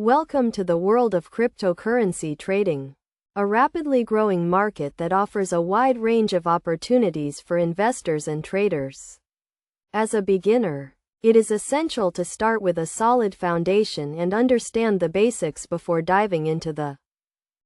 Welcome to the world of cryptocurrency trading, a rapidly growing market that offers a wide range of opportunities for investors and traders. As a beginner, it is essential to start with a solid foundation and understand the basics before diving into the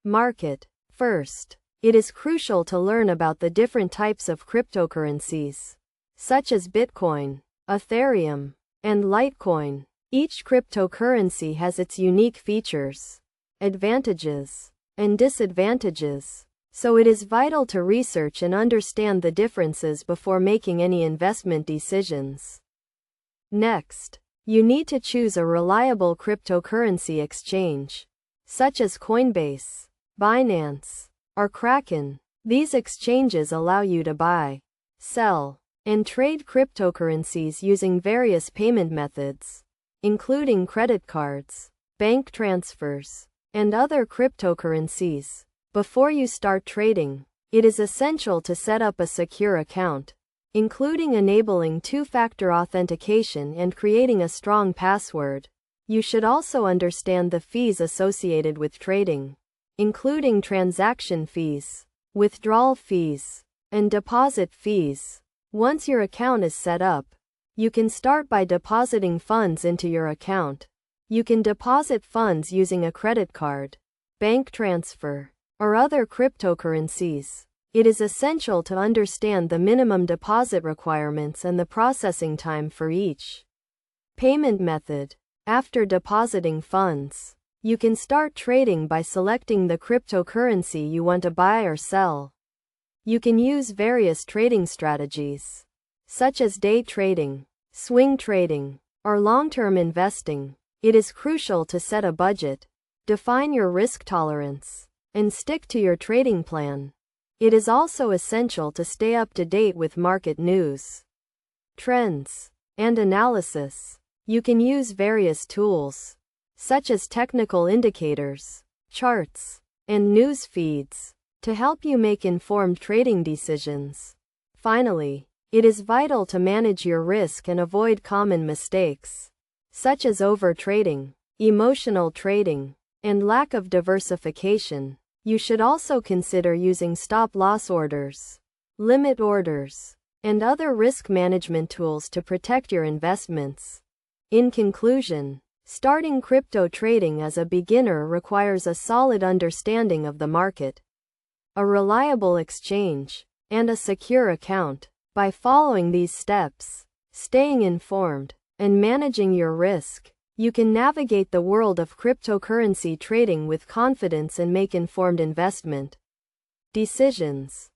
market. First, it is crucial to learn about the different types of cryptocurrencies, such as Bitcoin, Ethereum, and Litecoin. Each cryptocurrency has its unique features, advantages, and disadvantages, so it is vital to research and understand the differences before making any investment decisions. Next, you need to choose a reliable cryptocurrency exchange, such as Coinbase, Binance, or Kraken. These exchanges allow you to buy, sell, and trade cryptocurrencies using various payment methods, including credit cards, bank transfers, and other cryptocurrencies. Before you start trading, it is essential to set up a secure account, including enabling two-factor authentication and creating a strong password. You should also understand the fees associated with trading, including transaction fees, withdrawal fees, and deposit fees. Once your account is set up, you can start by depositing funds into your account. You can deposit funds using a credit card, bank transfer, or other cryptocurrencies. It is essential to understand the minimum deposit requirements and the processing time for each payment method. After depositing funds, you can start trading by selecting the cryptocurrency you want to buy or sell. You can use various trading strategies, such as day trading, swing trading, or long-term investing. It is crucial to set a budget, define your risk tolerance, and stick to your trading plan. It is also essential to stay up to date with market news, trends, and analysis. You can use various tools, such as technical indicators, charts, and news feeds, to help you make informed trading decisions. Finally, it is vital to manage your risk and avoid common mistakes, such as overtrading, emotional trading, and lack of diversification. You should also consider using stop-loss orders, limit orders, and other risk management tools to protect your investments. In conclusion, starting crypto trading as a beginner requires a solid understanding of the market, a reliable exchange, and a secure account. By following these steps, staying informed, and managing your risk, you can navigate the world of cryptocurrency trading with confidence and make informed investment decisions.